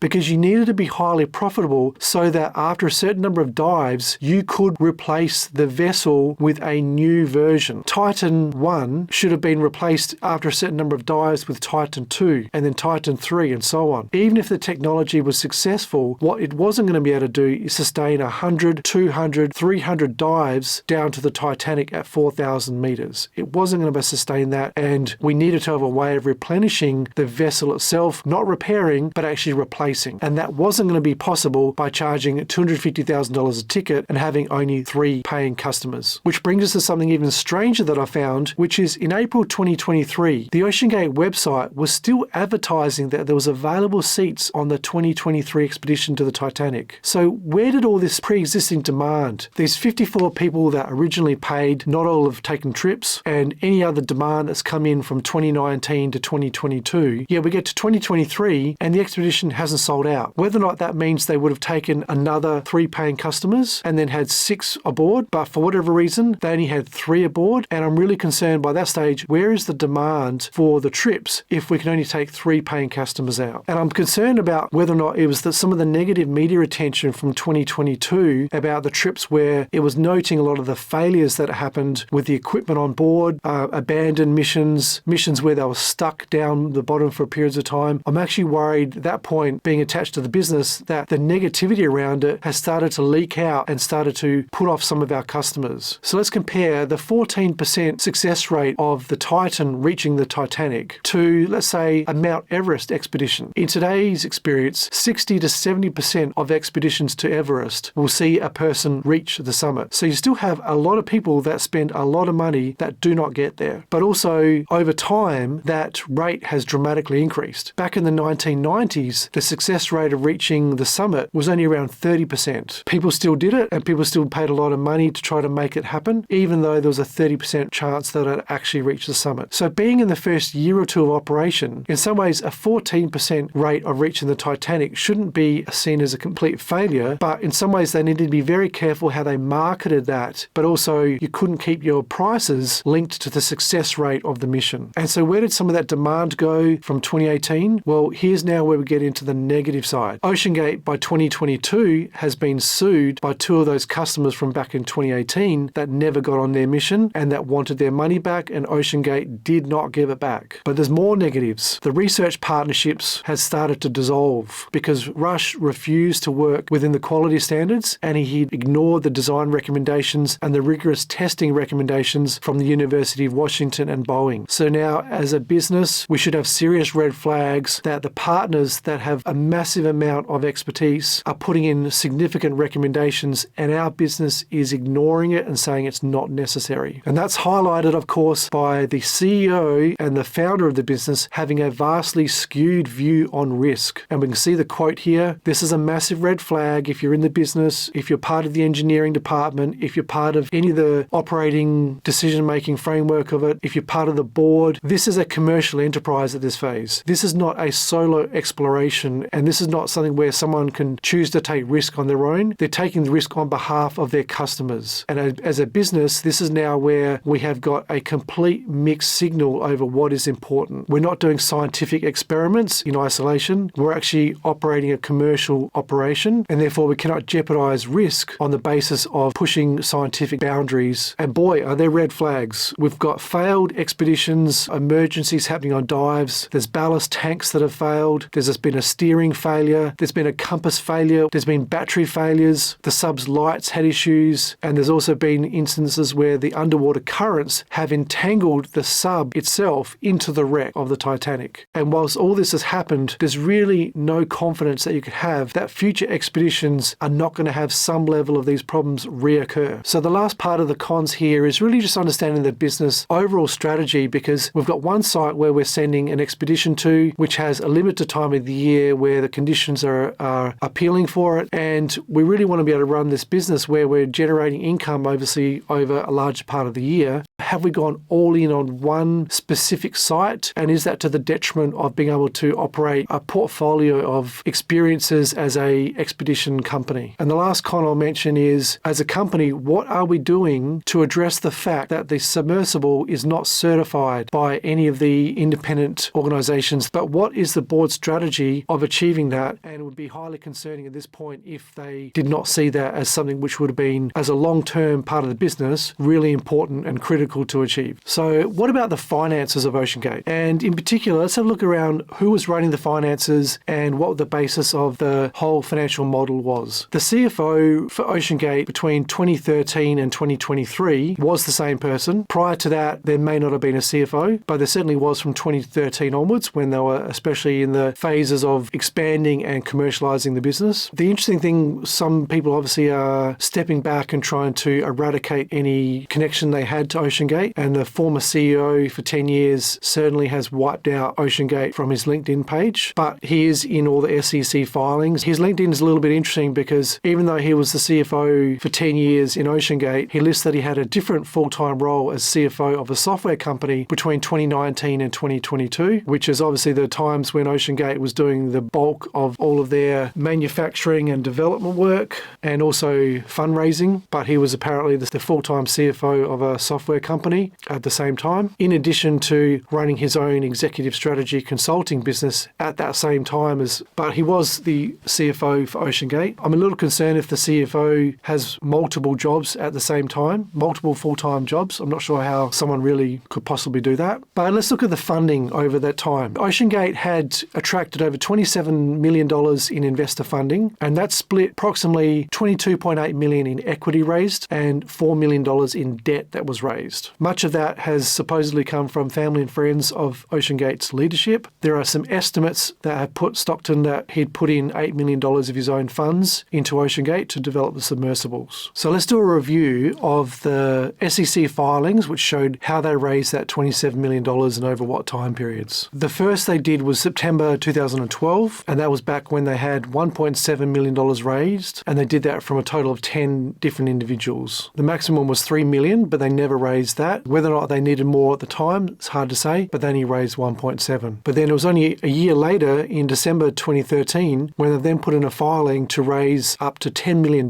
because you needed to be highly profitable so that after a certain number of dives, you could replace the vessel with a new version. Titan 1 should have been replaced after a certain number of dives with Titan 2 and then Titan 3 and so on. Even if the technology was successful, what it wasn't going to be able to do is sustain 100, 200, 300 dives down to the Titanic at 4,000 meters. It wasn't going to sustain that, and we needed to have a way of replenishing the vessel itself, not repairing, but actually actually replacing. And that wasn't going to be possible by charging $250,000 a ticket and having only 3 paying customers. Which brings us to something even stranger that I found, which is in April 2023, the OceanGate website was still advertising that there was available seats on the 2023 expedition to the Titanic. So where did all this pre-existing demand, these 54 people that originally paid, not all have taken trips, and any other demand that's come in from 2019 to 2022, we get to 2023 and the expedition hasn't sold out. Whether or not that means they would have taken another 3 paying customers and then had 6 aboard, but for whatever reason, they only had 3 aboard. And I'm really concerned by that stage, where is the demand for the trips if we can only take 3 paying customers out? And I'm concerned about whether or not it was that some of the negative media attention from 2022 about the trips where it was noting a lot of the failures that happened with the equipment on board, abandoned missions where they were stuck down the bottom for periods of time. I'm actually worried at that point, being attached to the business, that the negativity around it has started to leak out and started to put off some of our customers. So let's compare the 14% success rate of the Titan reaching the Titanic to, let's say, a Mount Everest expedition. In today's experience, 60 to 70% of expeditions to Everest will see a person reach the summit. So you still have a lot of people that spend a lot of money that do not get there. But also, over time, that rate has dramatically increased. Back in the 1990s, the success rate of reaching the summit was only around 30%. People still did it, and people still paid a lot of money to try to make it happen, even though there was a 30% chance that it actually reached the summit. So being in the first year or two of operation, in some ways, a 14% rate of reaching the Titanic shouldn't be seen as a complete failure, but in some ways, they needed to be very careful how they marketed that, but also you couldn't keep your prices linked to the success rate of the mission. And so where did some of that demand go from 2018? Well, here's now where we get into the negative side. OceanGate by 2022 has been sued by 2 of those customers from back in 2018 that never got on their mission and that wanted their money back, and OceanGate did not give it back. But there's more negatives. The research partnerships has started to dissolve because Rush refused to work within the quality standards, and he ignored the design recommendations and the rigorous testing recommendations from the University of Washington and Boeing. So now, as a business, we should have serious red flags that the partners that have a massive amount of expertise are putting in significant recommendations, and our business is ignoring it and saying it's not necessary. And that's highlighted, of course, by the CEO and the founder of the business having a vastly skewed view on risk. And we can see the quote here. This is a massive red flag if you're in the business, if you're part of the engineering department, if you're part of any of the operating decision-making framework of it, if you're part of the board. This is a commercial enterprise at this phase. This is not a solo exploration, and this is not something where someone can choose to take risk on their own. They're taking the risk on behalf of their customers. And as a business, this is now where we have got a complete mixed signal over what is important. We're not doing scientific experiments in isolation. We're actually operating a commercial operation, and therefore we cannot jeopardize risk on the basis of pushing scientific boundaries. And boy, are there red flags. We've got failed expeditions, emergencies happening on dives. There's ballast tanks that have failed. There's been a steering failure. There's been a compass failure. There's been battery failures. The sub's lights had issues. And there's also been instances where the underwater currents have entangled the sub itself into the wreck of the Titanic. And whilst all this has happened, there's really no confidence that you could have that future expeditions are not going to have some level of these problems reoccur. So the last part of the cons here is really just understanding the business overall strategy, because we've got one site where we're sending an expedition to, which has a limited time of the year where the conditions are appealing for it. And we really want to be able to run this business where we're generating income, obviously, over a large part of the year. Have we gone all in on one specific site? And is that to the detriment of being able to operate a portfolio of experiences as a expedition company? And the last con I'll mention is, as a company, what are we doing to address the fact that the submersible is not certified by any of the independent organizations? But what is the board's strategy of achieving that? And it would be highly concerning at this point if they did not see that as something which would have been, as a long-term part of the business, really important and critical to achieve. So what about the finances of OceanGate? And in particular, let's have a look around who was running the finances and what the basis of the whole financial model was. The CFO for OceanGate between 2013 and 2023 was the same person. Prior to that, there may not have been a CFO, but there certainly was from 2013 onwards, when they were especially in the phase phases of expanding and commercializing the business. The interesting thing, some people obviously are stepping back and trying to eradicate any connection they had to OceanGate, and the former CEO for 10 years certainly has wiped out OceanGate from his LinkedIn page, but he is in all the SEC filings. His LinkedIn is a little bit interesting because even though he was the CFO for 10 years in OceanGate, he lists that he had a different full-time role as CFO of a software company between 2019 and 2022, which is obviously the times when OceanGate was doing the bulk of all of their manufacturing and development work and also fundraising, but he was apparently the full-time CFO of a software company at the same time, in addition to running his own executive strategy consulting business at that same time but he was the CFO for OceanGate. I'm a little concerned if the CFO has multiple jobs at the same time, multiple full-time jobs. I'm not sure how someone really could possibly do that. But let's look at the funding over that time. OceanGate had attracted over $27 million in investor funding, and that split approximately $22.8 million in equity raised and $4 million in debt that was raised. Much of that has supposedly come from family and friends of OceanGate's leadership. There are some estimates that have put Stockton that he'd put in $8 million of his own funds into OceanGate to develop the submersibles. So let's do a review of the SEC filings, which showed how they raised that $27 million and over what time periods. The first they did was September 2012, and that was back when they had $1.7 million raised, and they did that from a total of 10 different individuals. The maximum was $3 million, but they never raised that. Whether or not they needed more at the time, it's hard to say, but they only raised 1.7. But then it was only a year later, in December 2013, when they then put in a filing to raise up to $10 million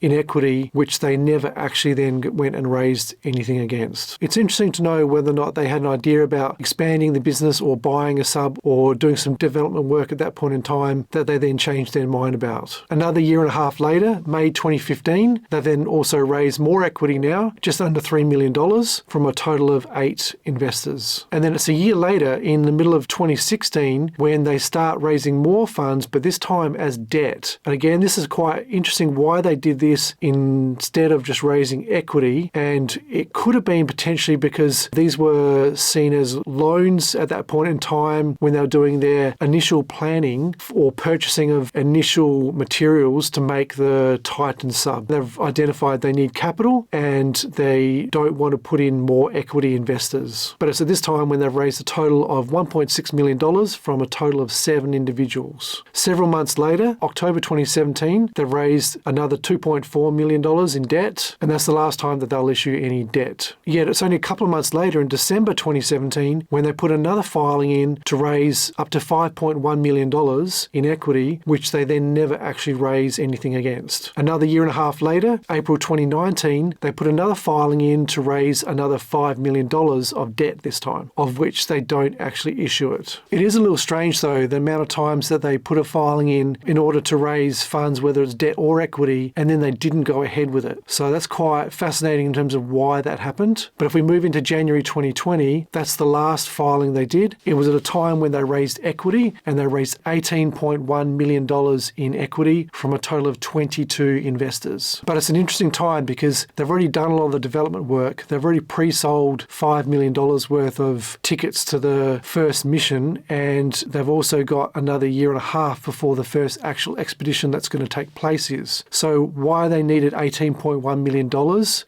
in equity, which they never actually then went and raised anything against. It's interesting to know whether or not they had an idea about expanding the business or buying a sub or doing some development work at that point in time that they then changed their mind about. Another year and a half later, May 2015, they then also raised more equity now, just under $3 million from a total of 8 investors. And then it's a year later, in the middle of 2016, when they start raising more funds, but this time as debt. And again, this is quite interesting why they did this instead of just raising equity. And it could have been potentially because these were seen as loans at that point in time when they were doing their initial planning or purchasing of initial materials to make the Titan sub. They've identified they need capital and they don't want to put in more equity investors. But it's at this time when they've raised a total of $1.6 million from a total of 7 individuals. Several months later, October 2017, they've raised another $2.4 million in debt, and that's the last time that they'll issue any debt. Yet it's only a couple of months later, in December 2017, when they put another filing in to raise up to $5.1 million in equity, which they then never actually raise anything against. Another year and a half later, April 2019, they put another filing in to raise another $5 million of debt this time, of which they don't actually issue it. It is a little strange though, the amount of times that they put a filing in order to raise funds, whether it's debt or equity, and then they didn't go ahead with it. So that's quite fascinating in terms of why that happened. But if we move into January 2020, that's the last filing they did. It was at a time when they raised equity, and they raised $18.1 million in equity from a total of 22 investors. But it's an interesting time because they've already done a lot of the development work. They've already pre-sold $5 million worth of tickets to the first mission, and they've also got another year and a half before the first actual expedition that's going to take place is. So why they needed $18.1 million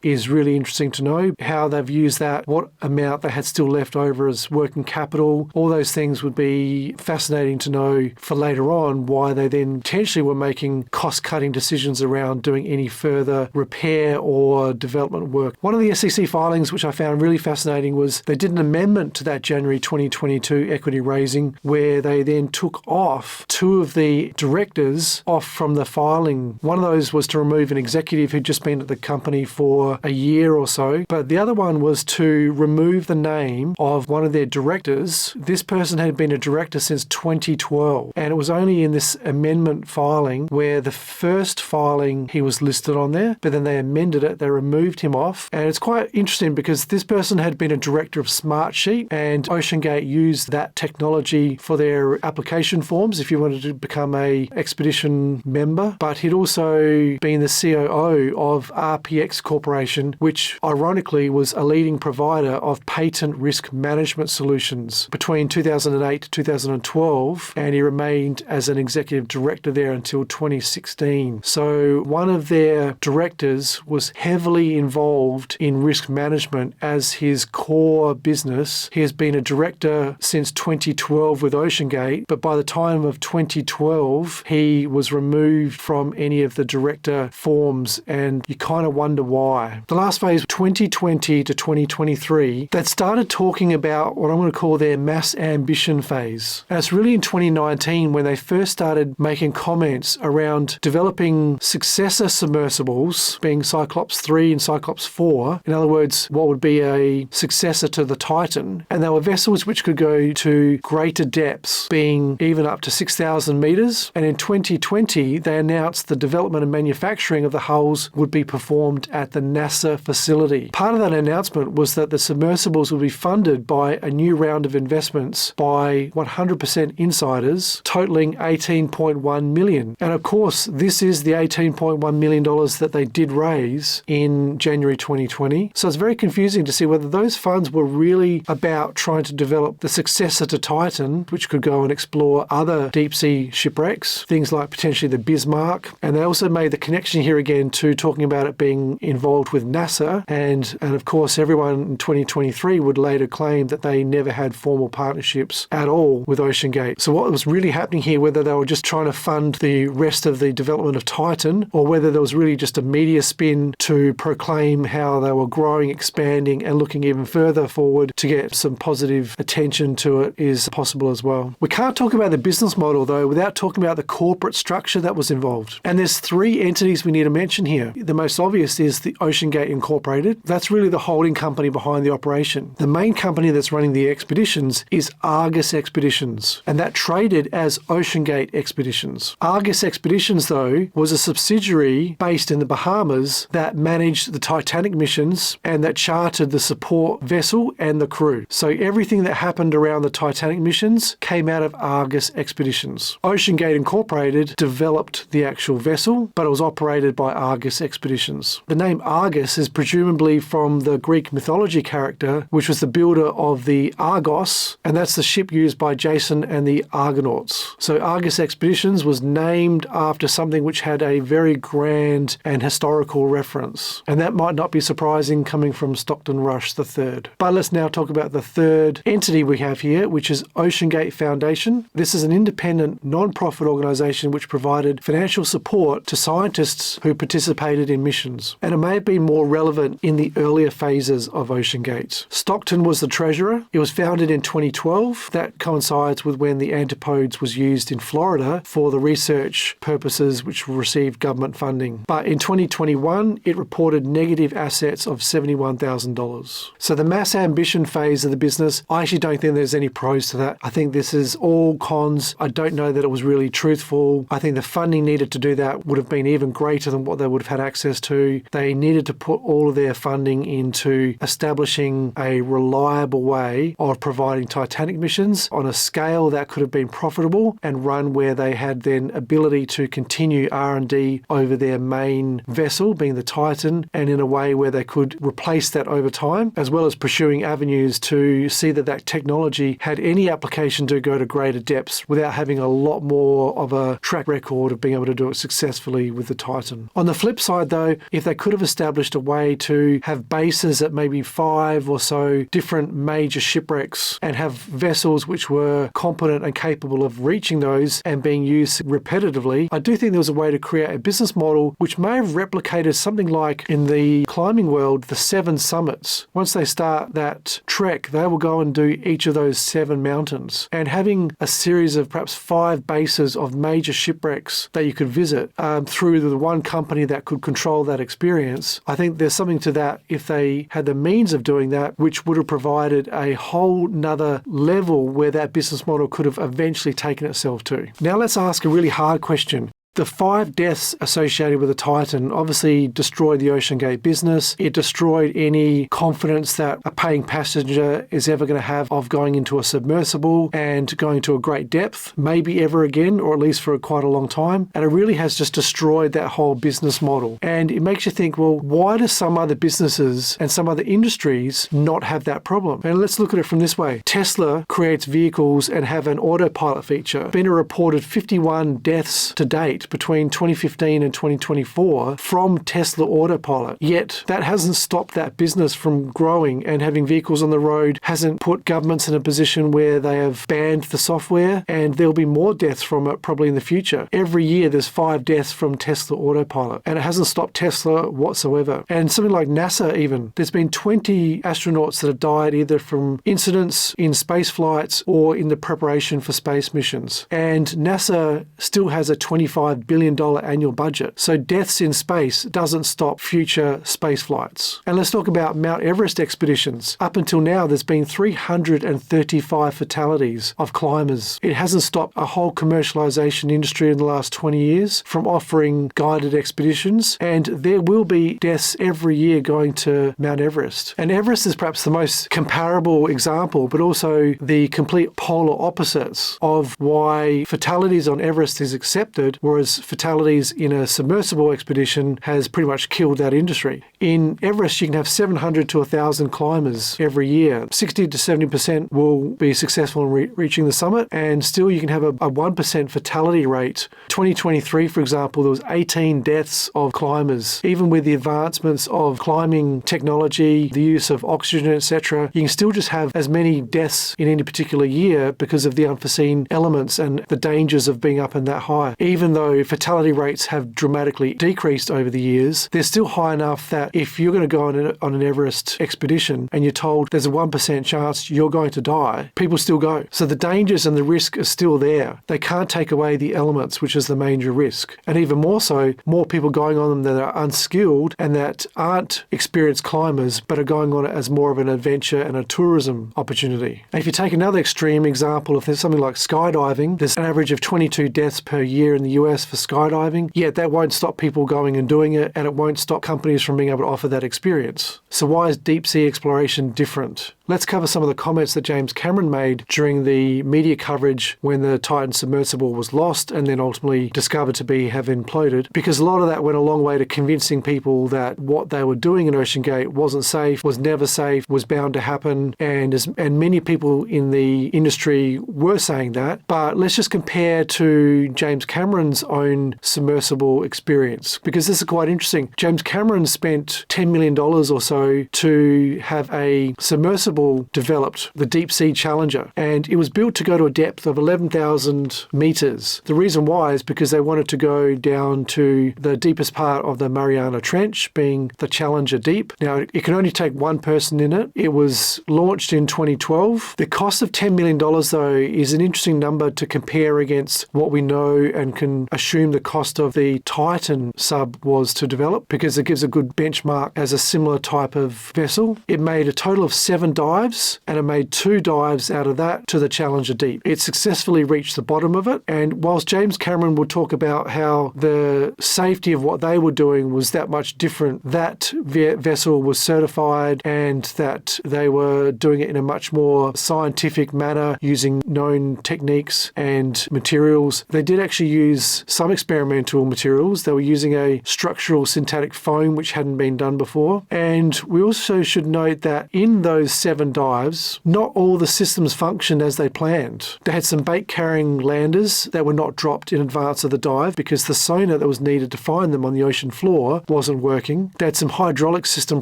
is really interesting to know. How they've used that, what amount they had still left over as working capital, all those things would be fascinating to know for later on, why they then potentially were making cost-cutting decisions around doing any further repair or development work. One of the SEC filings which I found really fascinating was they did an amendment to that January 2022 equity raising where they then took off 2 of the directors off from the filing. One of those was to remove an executive who'd just been at the company for a year or so, but the other one was to remove the name of one of their directors. This person had been a director since 2012, and it was only in this amendment filing where the first filing he was listed on there, but then they amended it, they removed him off. And it's quite interesting because this person had been a director of Smartsheet, and OceanGate used that technology for their application forms if you wanted to become a expedition member. But he'd also been the COO of RPX Corporation, which ironically was a leading provider of patent risk management solutions between 2008 to 2012. 2012, and he remained as an executive director there until 2016. So one of their directors was heavily involved in risk management as his core business. He has been a director since 2012 with OceanGate, but by the time of 2012, he was removed from any of the director forms, and you kind of wonder why. The last phase, 2020 to 2023, that started talking about what I'm going to call their mass ambition phase. And it's really in 2019 when they first started making comments around developing successor submersibles, being Cyclops 3 and Cyclops 4. In other words, what would be a successor to the Titan. And they were vessels which could go to greater depths, being even up to 6,000 meters. And in 2020, they announced the development and manufacturing of the hulls would be performed at the NASA facility. Part of that announcement was that the submersibles would be funded by a new round of investments by 100% insiders, totaling $18.1 million. And of course, this is the $18.1 million that they did raise in January 2020. So it's very confusing to see whether those funds were really about trying to develop the successor to Titan, which could go and explore other deep sea shipwrecks, things like potentially the Bismarck. And they also made the connection here again to talking about it being involved with NASA. And of course, everyone in 2023 would later claim that they never had formal partnerships at all with OceanGate. So what was really happening here, whether they were just trying to fund the rest of the development of Titan, or whether there was really just a media spin to proclaim how they were growing, expanding, and looking even further forward to get some positive attention to it, is possible as well. We can't talk about the business model, though, without talking about the corporate structure that was involved. And there's three entities we need to mention here. The most obvious is the OceanGate Incorporated. That's really the holding company behind the operation. The main company that's running the expeditions is Argus Expeditions, and that traded as OceanGate Expeditions. Argus Expeditions, though, was a subsidiary based in the Bahamas that managed the Titanic missions and that chartered the support vessel and the crew. So everything that happened around the Titanic missions came out of Argus Expeditions. OceanGate Incorporated developed the actual vessel, but it was operated by Argus Expeditions. The name Argus is presumably from the Greek mythology character, which was the builder of the Argos, and that's the ship used by Jason and the Argonauts. So Argus Expeditions was named after something which had a very grand and historical reference. And that might not be surprising coming from Stockton Rush III. But let's now talk about the third entity we have here, which is OceanGate Foundation. This is an independent, non-profit organization which provided financial support to scientists who participated in missions. And it may have been more relevant in the earlier phases of OceanGate. Stockton was the treasurer. It was founded in 2012. That coincides with when the Antipodes was used in Florida for the research purposes which received government funding. But in 2021, it reported negative assets of $71,000. So the mass ambition phase of the business, I actually don't think there's any pros to that. I think this is all cons. I don't know that it was really truthful. I think the funding needed to do that would have been even greater than what they would have had access to. They needed to put all of their funding into establishing a reliable way of providing Titanic missions on a scale that could have been profitable and run where they had then ability to continue R&D over their main vessel, being the Titan, and in a way where they could replace that over time, as well as pursuing avenues to see that that technology had any application to go to greater depths without having a lot more of a track record of being able to do it successfully with the Titan. On the flip side, though, if they could have established a way to have bases at maybe 5 or so different major shipwrecks and have vessels which were competent and capable of reaching those and being used repetitively, I do think there was a way to create a business model which may have replicated something like in the climbing world, the 7 summits. Once they start that trek, they will go and do each of those 7 mountains. And having a series of perhaps 5 bases of major shipwrecks that you could visit through the one company that could control that experience, I think there's something to that if they had the means of doing that, which would have provided a whole nother level where that business model could have eventually taken itself to. Now let's ask a really hard question. The 5 deaths associated with the Titan obviously destroyed the OceanGate business. It destroyed any confidence that a paying passenger is ever going to have of going into a submersible and going to a great depth, maybe ever again, or at least for quite a long time. And it really has just destroyed that whole business model. And it makes you think, well, why do some other businesses and some other industries not have that problem? And let's look at it from this way. Tesla creates vehicles and have an autopilot feature. Been a reported 51 deaths to date between 2015 and 2024 from Tesla Autopilot. Yet that hasn't stopped that business from growing and having vehicles on the road, hasn't put governments in a position where they have banned the software, and there'll be more deaths from it probably in the future. Every year there's 5 deaths from Tesla Autopilot, and it hasn't stopped Tesla whatsoever. And something like NASA even, there's been 20 astronauts that have died either from incidents in space flights or in the preparation for space missions. And NASA still has a $25 billion annual budget. So deaths in space doesn't stop future space flights. And let's talk about Mount Everest expeditions. Up until now, there's been 335 fatalities of climbers. It hasn't stopped a whole commercialization industry in the last 20 years from offering guided expeditions. And there will be deaths every year going to Mount Everest. And Everest is perhaps the most comparable example, but also the complete polar opposites of why fatalities on Everest is accepted, whereas fatalities in a submersible expedition has pretty much killed that industry. In Everest, you can have 700 to 1,000 climbers every year. 60 to 70% will be successful in reaching the summit, and still you can have a 1% fatality rate. 2023, for example, there was 18 deaths of climbers. Even with the advancements of climbing technology, the use of oxygen, etc., you can still just have as many deaths in any particular year because of the unforeseen elements and the dangers of being up in that high. Even though fatality rates have dramatically decreased over the years, they're still high enough that if you're going to go on an Everest expedition and you're told there's a 1% chance you're going to die, people still go. So the dangers and the risk are still there. They can't take away the elements, which is the major risk. And even more so, more people going on them that are unskilled and that aren't experienced climbers, but are going on it as more of an adventure and a tourism opportunity. And if you take another extreme example of something like skydiving, there's an average of 22 deaths per year in the US for skydiving, yet that won't stop people going and doing it, and it won't stop companies from being able to offer that experience. So why is deep sea exploration different? Let's cover some of the comments that James Cameron made during the media coverage when the Titan submersible was lost and then ultimately discovered to have imploded, because a lot of that went a long way to convincing people that what they were doing in OceanGate wasn't safe, was never safe, was bound to happen, and many people in the industry were saying that. But let's just compare to James Cameron's own submersible experience, because this is quite interesting. James Cameron spent $10 million or so to have a submersible developed, the Deep Sea Challenger, and it was built to go to a depth of 11,000 meters. The reason why is because they wanted to go down to the deepest part of the Mariana Trench, being the Challenger Deep. Now, it can only take one person in it. It was launched in 2012. The cost of $10 million, though, is an interesting number to compare against what we know and can assume the cost of the Titan sub was to develop, because it gives a good benchmark as a similar type of vessel. It made a total of 7 dives, and it made 2 dives out of that to the Challenger Deep. It successfully reached the bottom of it, and whilst James Cameron will talk about how the safety of what they were doing was that much different, that vessel was certified and that they were doing it in a much more scientific manner using known techniques and materials. They did actually use some experimental materials. They were using a structural synthetic foam, which hadn't been done before. And we also should note that in those 7 dives, not all the systems functioned as they planned. They had some bait-carrying landers that were not dropped in advance of the dive because the sonar that was needed to find them on the ocean floor wasn't working. They had some hydraulic system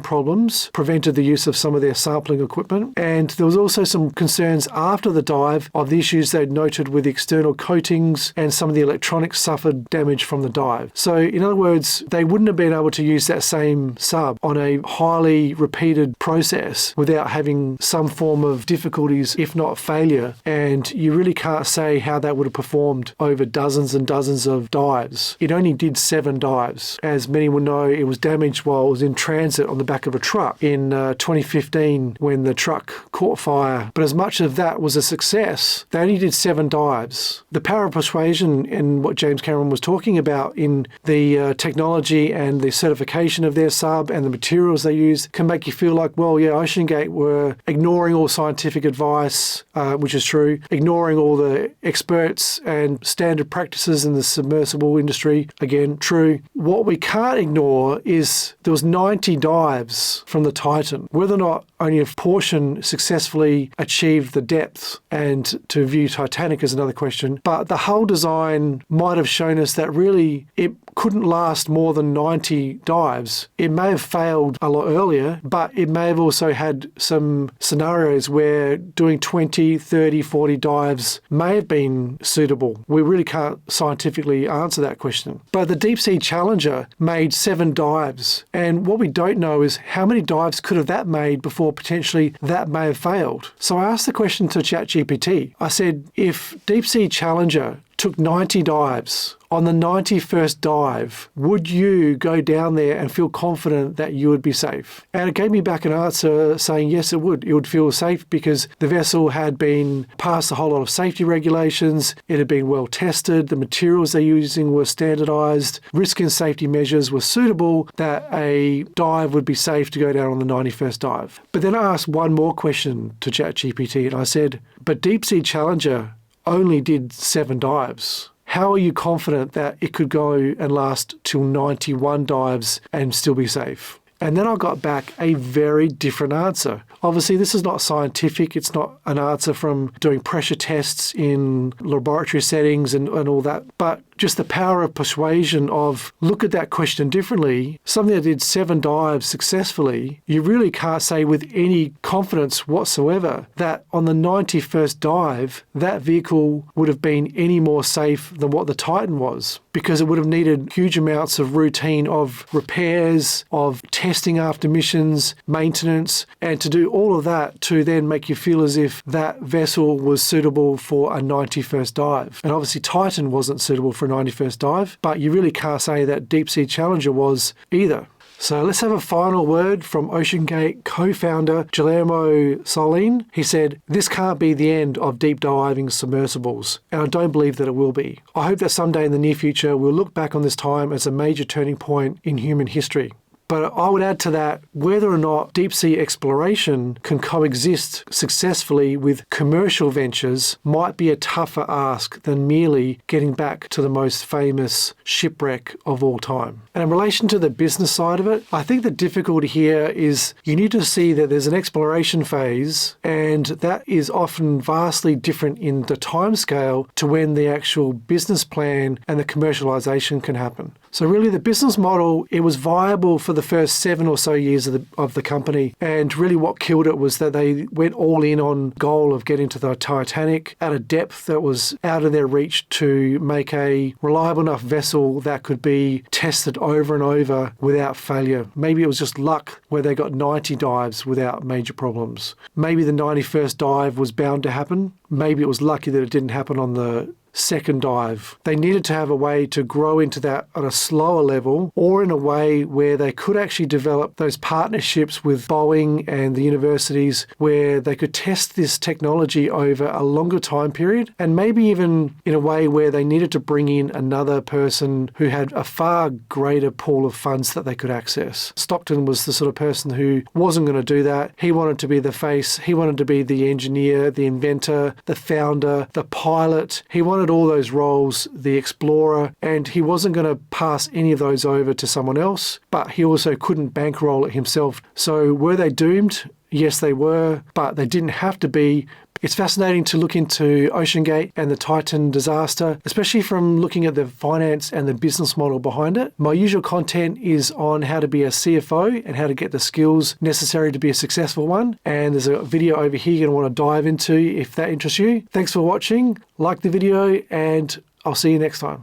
problems, prevented the use of some of their sampling equipment. And there was also some concerns after the dive of the issues they'd noted with the external coatings, and some of the electronics suffered damage from the dive. So in other words, they wouldn't have been able to use that same sub on a highly repeated process without having some form of difficulties, if not failure, and you really can't say how that would have performed over dozens and dozens of dives. It only did 7 dives. As many will know, it was damaged while it was in transit on the back of a truck in 2015 when the truck caught fire. But as much of that was a success, they only did 7 dives. The power of persuasion in what James James Cameron was talking about in the technology and the certification of their sub and the materials they use can make you feel like, well, yeah, OceanGate were ignoring all scientific advice, which is true, ignoring all the experts and standard practices in the submersible industry, again, true. What we can't ignore is there was 90 dives from the Titan. Whether or not only a portion successfully achieved the depth and to view Titanic is another question, but the hull design might have shown us that really it couldn't last more than 90 dives. It may have failed a lot earlier, but it may have also had some scenarios where doing 20, 30, 40 dives may have been suitable. We really can't scientifically answer that question. But the Deep Sea Challenger made 7 dives, and what we don't know is how many dives could have that made before potentially that may have failed. So I asked the question to ChatGPT. I said, if Deep Sea Challenger took 90 dives, on the 91st dive, would you go down there and feel confident that you would be safe? And it gave me back an answer saying, yes, it would. It would feel safe because the vessel had been past a whole lot of safety regulations. It had been well tested. The materials they're using were standardized. Risk and safety measures were suitable that a dive would be safe to go down on the 91st dive. But then I asked one more question to ChatGPT and I said, but Deep Sea Challenger only did 7 dives. How are you confident that it could go and last till 91 dives and still be safe? And then I got back a very different answer. Obviously, this is not scientific. It's not an answer from doing pressure tests in laboratory settings and all that, but just the power of persuasion of look at that question differently. Something that did 7 dives successfully, you really can't say with any confidence whatsoever that on the 91st dive, that vehicle would have been any more safe than what the Titan was, because it would have needed huge amounts of routine of repairs, of testing after missions, maintenance, and to do all of that to then make you feel as if that vessel was suitable for a 91st dive. And obviously Titan wasn't suitable for a 91st dive, but you really can't say that Deep Sea Challenger was either. So let's have a final word from OceanGate co-founder Guillermo Solin. He said, "This can't be the end of deep diving submersibles, and I don't believe that it will be. I hope that someday in the near future we'll look back on this time as a major turning point in human history." But I would add to that, whether or not deep sea exploration can coexist successfully with commercial ventures might be a tougher ask than merely getting back to the most famous shipwreck of all time. And in relation to the business side of it, I think the difficulty here is you need to see that there's an exploration phase, and that is often vastly different in the timescale to when the actual business plan and the commercialization can happen. So really the business model, it was viable for the first 7 or so years of the company. And really what killed it was that they went all in on goal of getting to the Titanic at a depth that was out of their reach to make a reliable enough vessel that could be tested over and over without failure. Maybe it was just luck where they got 90 dives without major problems. Maybe the 91st dive was bound to happen. Maybe it was lucky that it didn't happen on the second dive. They needed to have a way to grow into that on a slower level, or in a way where they could actually develop those partnerships with Boeing and the universities where they could test this technology over a longer time period, and maybe even in a way where they needed to bring in another person who had a far greater pool of funds that they could access. Stockton was the sort of person who wasn't going to do that. He wanted to be the face. He wanted to be the engineer, the inventor, the founder, the pilot. He wanted all those roles, the explorer, and he wasn't going to pass any of those over to someone else, but he also couldn't bankroll it himself. So were they doomed? Yes, they were, but they didn't have to be. It's fascinating to look into OceanGate and the Titan disaster, especially from looking at the finance and the business model behind it. My usual content is on how to be a CFO and how to get the skills necessary to be a successful one. And there's a video over here you're going to want to dive into if that interests you. Thanks for watching. Like the video, and I'll see you next time.